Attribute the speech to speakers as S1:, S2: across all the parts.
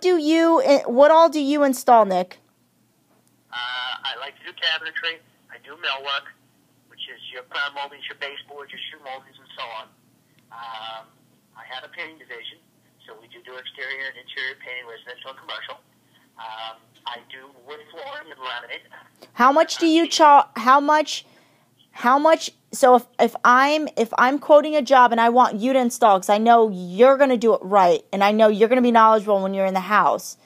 S1: What all do you install, Nick?
S2: I like to do cabinetry. I do millwork, which is your crown moldings, your baseboards, your shoe moldings, and so on. I have a painting division, so we do exterior and interior painting, residential and commercial. I do wood flooring and laminate.
S1: How much do you charge? How much? So if I'm quoting a job and I want you to install, because I know you're going to do it right, and I know you're going to be knowledgeable when you're in the house.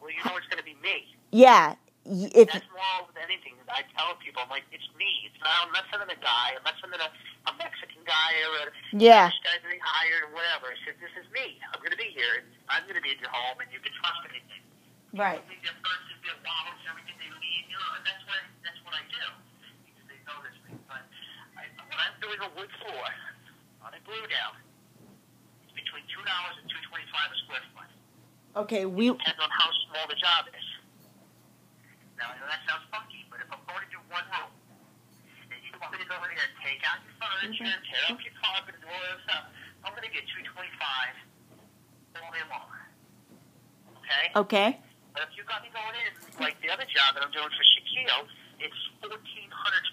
S2: Well, you know it's going to be me.
S1: Yeah.
S2: That's more with anything. I tell people, I'm like, it's me. I'm not sending a guy. I'm not sending a Mexican guy or a Spanish guy being hired or whatever. I said, this is me. I'm going to be here. And I'm going to be in your home, and you can trust anything.
S1: Right.
S2: Their purses, their wallets, everything they need. You know, and that's what I do. Because they know this thing. But when I'm doing a wood floor on a glue down, it's between $2 and $2.25 a square foot.
S1: Okay,
S2: depends on how small the job is. Now, I know that sounds funky, but if I'm going to do one room, and you want me to go in there and take out your furniture, tear up your carpet, and all that stuff, I'm going to get $2.25 all day long. Okay?
S1: Okay.
S2: But if you got me going in, like the other job that I'm doing for Shaquille, it's 1,400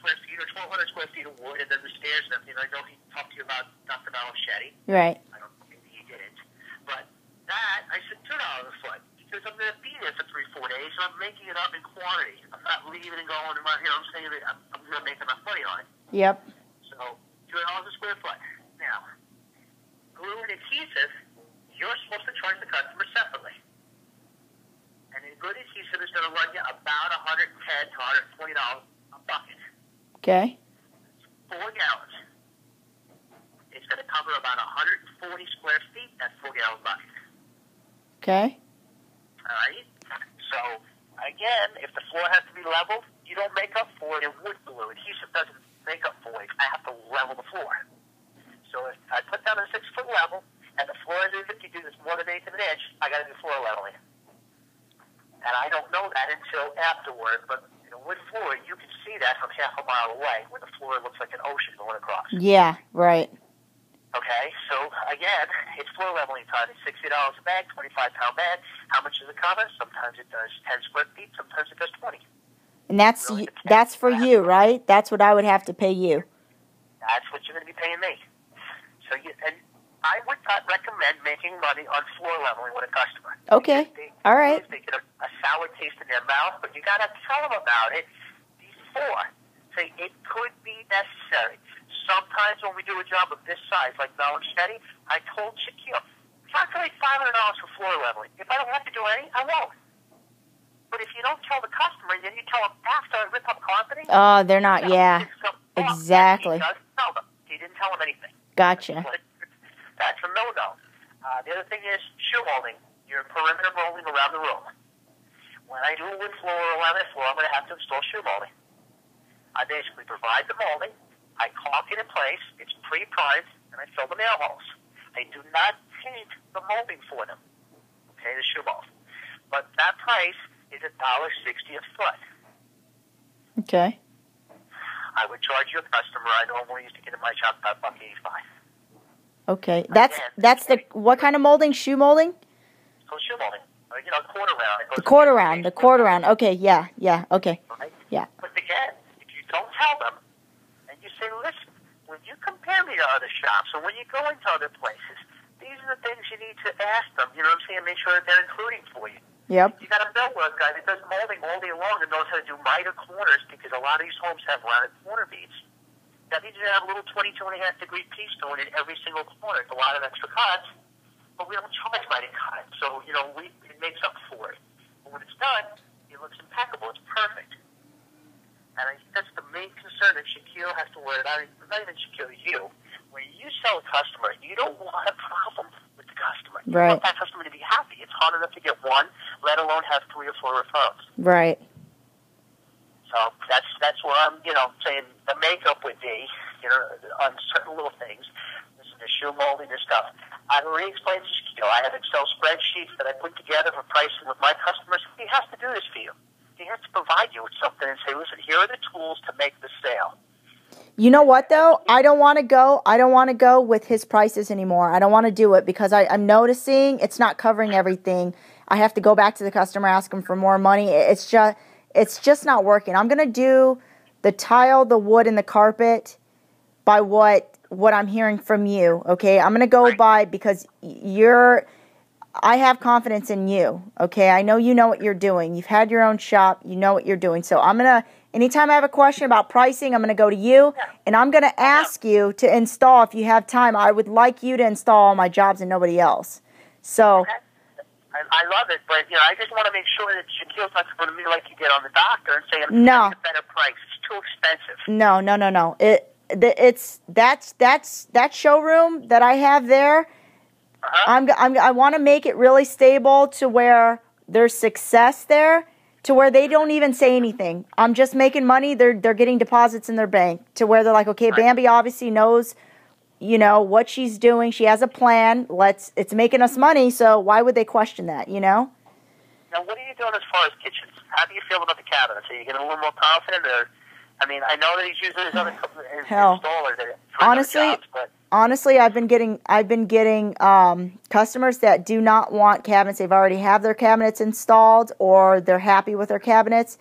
S2: square feet or 1,200 square feet of wood, and then the stairs and everything. I know he talked to you about Dr. Malochetti.
S1: Right.
S2: I don't think he didn't. But that, I said $2 a foot. Because I'm going to be there for 3-4 days, and I'm making it up in quantity. I'm not leaving and going, I'm saying that I'm going to make enough money on it.
S1: Yep.
S2: So, $2 a square foot. Now, glue and adhesive, you're supposed to charge the customer separately. And a good adhesive is going to run you about $110 to $120 a bucket.
S1: Okay.
S2: 4 gallons. It's going to cover about 140 square feet, that 4-gallon bucket.
S1: Okay.
S2: All right? So, again, if the floor has to be leveled, you don't make up for it in wood glue. Adhesive doesn't make up for it. I have to level the floor. So if I put down a 6-foot level, and the floor is, if you do this more than 1/8 of an inch, I got to do floor leveling. And I don't know that until afterward, but in a wood floor, you can see that from half a mile away, where the floor looks like an ocean going across.
S1: Yeah, right.
S2: Okay, so again, it's floor leveling time. It's $60 a bag, 25-pound bag. How much does it cover? Sometimes it does 10 square feet. Sometimes it does 20.
S1: And that's for you, right? That's what I would have to pay you.
S2: That's what you're going to be paying me. So and I would not recommend making money on floor leveling with a customer.
S1: Okay, all right.
S2: They get a sour taste in their mouth, but you got to tell them about it before. Say it could be necessary. Sometimes when we do a job of this size, like Malochetti, I told Shaquille, calculate $500 for floor leveling. If I don't have to do any, I won't. But if you don't tell the customer, then you tell them after I rip up carpeting.
S1: Oh, they're not, yeah. Exactly.
S2: He doesn't tell them. He didn't tell them anything.
S1: Gotcha.
S2: That's a no-no. The other thing is shoe molding. Your perimeter molding around the room. When I do a wood floor or a laminate floor, I'm going to have to install shoe molding. I basically provide the molding. I caulk it in place, it's pre-primed, and I fill the nail holes. I do not paint the molding for them, okay, the shoe mold. But that price is $1.60 a foot.
S1: Okay.
S2: I would charge your customer, I normally used to get in my shop about $1.85.
S1: Okay, that's the, what kind of molding? Shoe molding?
S2: So shoe molding, quarter round.
S1: The quarter round, okay, yeah, okay.
S2: Right?
S1: Yeah.
S2: But again, if you don't tell them, you say, listen, when you compare me to other shops, or when you go into other places, these are the things you need to ask them. You know what I'm saying? Make sure that they're including for you.
S1: Yep.
S2: You got a millwork guy that does molding all day long and knows how to do miter corners, because a lot of these homes have rounded corner beads. That means you have a little 22.5-degree piece going in every single corner. It's a lot of extra cuts, but we don't charge by the cut. So, it makes up for it. But when it's done, it looks impeccable. It's perfect. And I think that's the main concern that Shaquille has to worry about. Not even Shaquille, you. When you sell a customer, you don't want a problem with the customer. You
S1: right.
S2: want that customer to be happy. It's hard enough to get one, let alone have 3 or 4 referrals.
S1: Right.
S2: So that's where I'm, saying the makeup would be, on certain little things. This is the shoe molding and stuff. I've already explained to Shaquille. I have Excel spreadsheets that I put together for pricing with my customers. He has to do this for you. He has to provide you with something and say, listen, here are the tools to make the sale.
S1: You know what, though? I don't want to go with his prices anymore. I don't want to do it because I'm noticing it's not covering everything. I have to go back to the customer, ask them for more money. It's just not working. I'm gonna do the tile, the wood, and the carpet by what I'm hearing from you. Okay, I'm gonna go by because I have confidence in you. Okay, I know you know what you're doing. You've had your own shop. You know what you're doing. So anytime I have a question about pricing, I'm gonna go to you, and I'm gonna ask you to install if you have time. I would like you to install all my jobs and nobody else. So.
S2: Okay. I love it, but I just want to make sure that Shaquille's not going to be like you did on the doctor and say I'm getting a better price. It's too expensive.
S1: No. It's that showroom that I have there. I want to make it really stable to where there's success there, to where they don't even say anything. I'm just making money. They're getting deposits in their bank to where they're like, okay, Bambi obviously knows. What she's doing. She has a plan. It's making us money, so why would they question that,
S2: Now, what are you doing as far as kitchens? How do you feel about the cabinets? Are you getting a little more confident? I know that he's using his other installer.
S1: Honestly, I've been getting customers that do not want cabinets. They've already have their cabinets installed, or they're happy with their cabinets.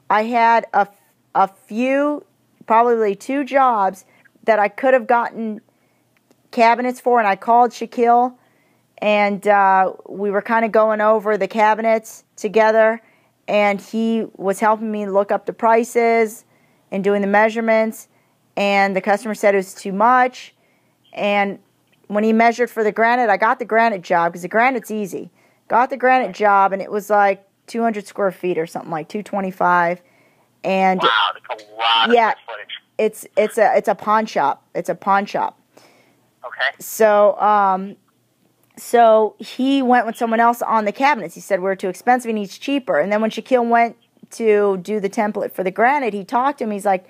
S1: I had a few, probably 2 jobs that I could have gotten cabinets for, and I called Shaquille, and we were kind of going over the cabinets together, and he was helping me look up the prices and doing the measurements, and the customer said it was too much. And when he measured for the granite, I got the granite job because the granite's easy. Got the granite job, and it was like 200 square feet or something, like 225. And
S2: wow, that's a lot of square footage.
S1: It's a pawn shop. It's a pawn shop.
S2: Okay.
S1: So he went with someone else on the cabinets. He said we're too expensive and he's cheaper. And then when Shaquille went to do the template for the granite, he talked to him. He's like,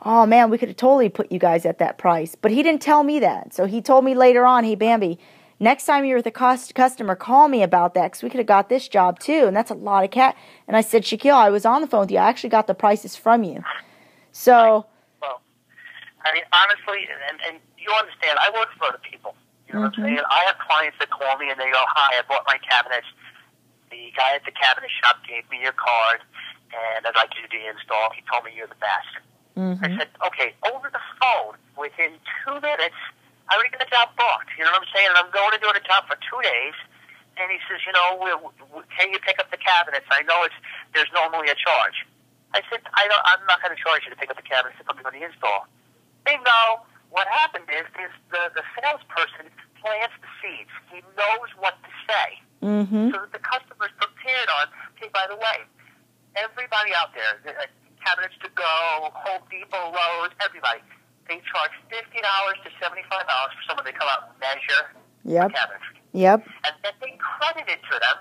S1: oh man, we could have totally put you guys at that price. But he didn't tell me that. So he told me later on, hey Bambi, next time you're with a customer, call me about that because we could have got this job too. And that's a lot of And I said, Shaquille, I was on the phone with you. I actually got the prices from you. So.
S2: Well, honestly, and you understand, I work for other people. You know what I'm saying? I have clients that call me and they go, hi, I bought my cabinets. The guy at the cabinet shop gave me your card, and I'd like you to do the install. He told me you're the best. I said, okay, over the phone, within 2 minutes, I already got the job booked. You know what I'm saying? And I'm going to do the job for 2 days. And he says, can you pick up the cabinets? I know there's normally a charge. I said, I'm not going to charge you to pick up the cabinets if I'm doing the install. Bingo! What happened is the salesperson plants the seeds. He knows what to say. So that the customer's prepared on, hey, by the way, everybody out there, Cabinets to Go, Home Depot, Lowe's, everybody, they charge $50 to $75 for someone to come out and measure the cabinetry. And then they credit it to them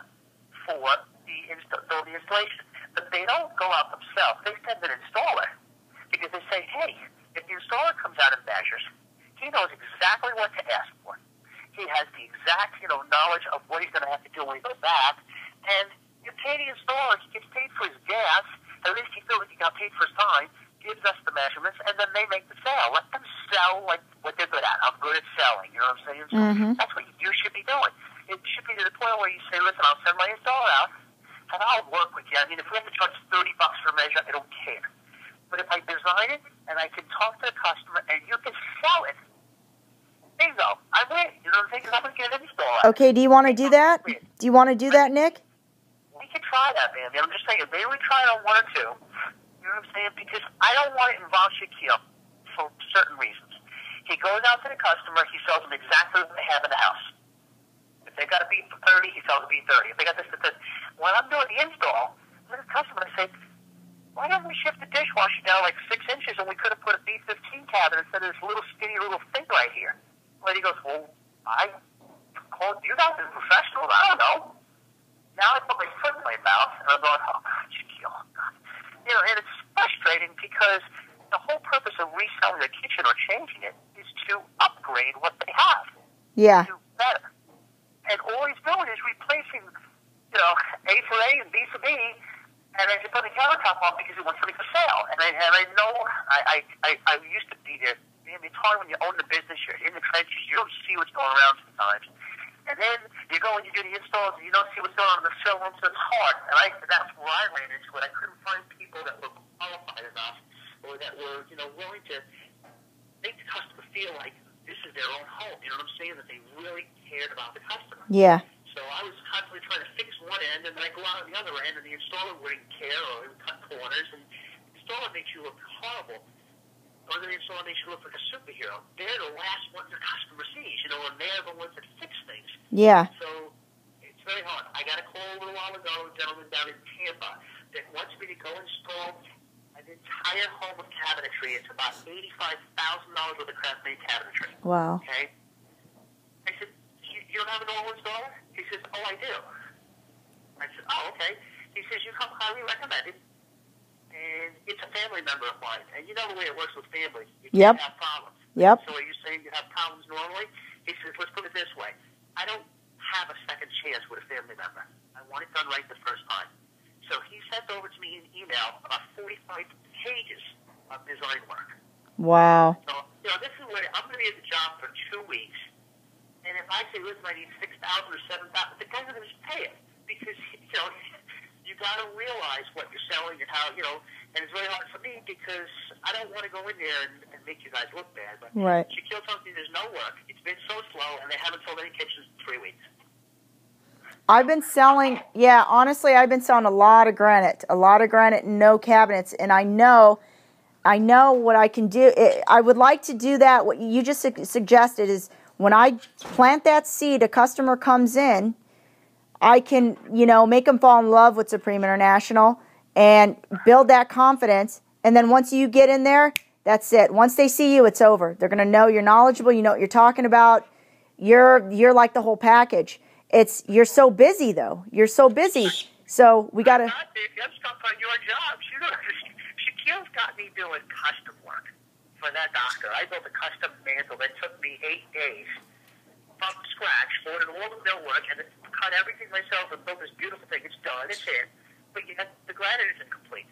S2: for the installation. But they don't go out themselves. They send an installer because they say, hey, if the installer comes out and measures, he knows exactly what to ask for. He has the exact, knowledge of what he's going to have to do when he goes back. And you pay the installer, he gets paid for his gas. At least he feels like he got paid for his time, gives us the measurements, and then they make the sale. Let them sell like what they're good at. I'm good at selling. You know what I'm saying? So that's what you should be doing. It should be to the point where you say, listen, I'll send my installer out, and I'll work with you. I mean, if we have to charge $30 for a measure, I don't care. But if I design it and I can talk to the customer and you can sell it, bingo, I win. You know what I'm saying? Because I'm going to get an install.
S1: Okay, do you want to do that? Do you want to do that, Nick?
S2: We could try that, man. I'm just saying, maybe we try it on 1 or 2. You know what I'm saying? Because I don't want to involve Shaquille for certain reasons. He goes out to the customer, he sells them exactly what they have in the house. If they got a beat for 30, he sells a beat 30. If they got this, when I'm doing the install, I'm the customer, I say, why don't we shift the dishwasher down like 6 inches and we could have put a B15 cabinet instead of this little skinny little thing right here? The lady goes, well, I called you guys as professionals. I don't know. Now I put my foot in my mouth and I'm going, oh, God, Shaquille, oh, God. And it's frustrating because the whole purpose of reselling the kitchen or changing it is to upgrade what they have.
S1: Yeah.
S2: To do better. And all he's doing is replacing, A for A and B for B. And then you put the countertop on because he wants something for sale. And I know I used to be there. Man, it's hard when you own the business. You're in the trenches. You don't see what's going around sometimes. And then you go and you do the installs, and you don't see what's going on in the showroom, so it's hard. And that's where I ran into it. I couldn't find people that were qualified enough or that were, willing to make the customer feel like this is their own home. You know what I'm saying? That they really cared about the customer.
S1: Yeah.
S2: So I was constantly trying to fix one end, and then I go out on the other end, and the installer wouldn't care, or it would cut corners, and the installer makes you look horrible. Or the installer makes you look like a superhero. They're the last ones the customer sees, and they're the ones that fix things.
S1: Yeah.
S2: So it's very hard. I got a call a little while ago, a gentleman down in Tampa that wants me to go install an entire home of cabinetry. It's about $85,000 worth of craft-made cabinetry.
S1: Wow.
S2: Okay? I said, you don't have a normal installer? He says, oh, I do. I said, oh, okay. He says, you come highly recommended, and it's a family member of mine. And you know the way it works with families. You can't have problems.
S1: Yep.
S2: So are you saying you have problems normally? He says, let's put it this way. I don't have a second chance with a family member. I want it done right the first time. So he sent over to me an email about 45 pages of design work.
S1: Wow.
S2: So, this is where I'm going to be at the job for 2 weeks. And if I say, listen, I need $6,000 or $7,000, the guy's going to just pay it. Because, you got to realize what you're selling and how, and it's very hard for me because I don't want to go in there and make you guys look bad. But
S1: right.
S2: Shaquille tells me there's no work. It's been so slow, and they haven't sold any kitchens in 3 weeks.
S1: I've been selling, honestly, I've been selling a lot of granite, no cabinets, and I know what I can do. I would like to do that. What you just suggested is when I plant that seed, a customer comes in, I can, make them fall in love with Supreme International and build that confidence. And then once you get in there, that's it. Once they see you, it's over. They're going to know you're knowledgeable. You know what you're talking about. You're like the whole package. You're so busy, though. You're so busy. So we got to...
S2: I'm stuck on your job. Shaquille's got me doing custom work for that doctor. I built a custom mantle that took me 8 days from scratch, ordered all the millwork, and cut everything myself and built this beautiful thing. It's done. It's in. But the granite isn't complete.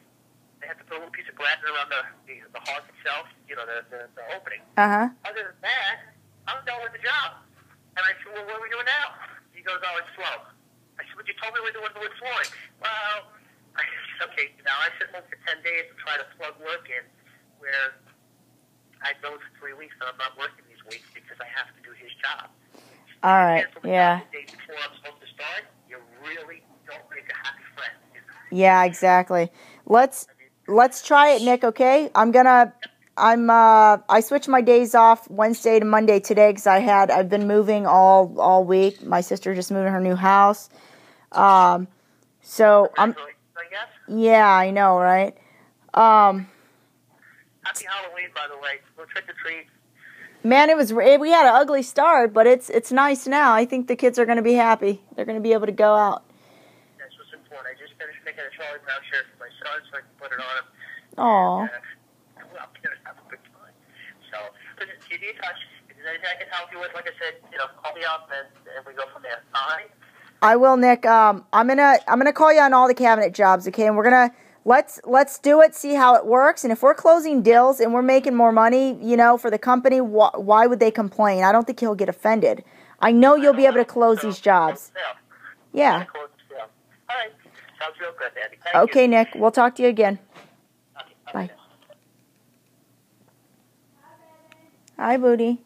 S2: They have to put a little piece of granite around the hearth itself, the opening.
S1: Uh-huh.
S2: Other than that, I'm done with the job. And I said, well, what are we doing now? He goes, oh, it's slow. I said, but you told me we're doing wood flooring. Well, I said, okay, now I sit home for 10 days and try to plug work in where I know for 3 weeks that I'm not working these weeks because I have to do his job.
S1: All right, yeah.
S2: The day before I'm supposed to start, you really don't make a happy friend.
S1: Yeah, exactly. Let's try it, Nick, okay? I switched my days off Wednesday to Monday today because I've been moving all week. My sister just moved in her new house. So I'm, yeah, I know, right?
S2: Happy Halloween, by the way. We'll trick or treat.
S1: Man, we had an ugly start, but it's nice now. I think the kids are going to be happy. They're going to be able to go out.
S2: That's what's important. I just finished making a Charlie Brown shirt for my son so I can put it on him.
S1: Aww.
S2: Well, have a good time. So, listen, keep in touch. If there's anything I can help you with, like I said, call me up and we go from there. All right?
S1: I will, Nick. I'm gonna call you on all the cabinet jobs, okay? And we're gonna let's do it, see how it works. And if we're closing deals and we're making more money, for the company, why would they complain? I don't think he'll get offended. I know you'll be able to close these jobs. Yeah.
S2: All right. Sounds real good, Andy.
S1: Okay, Nick. We'll talk to you again.
S2: Okay,
S1: bye. Hi, Booty.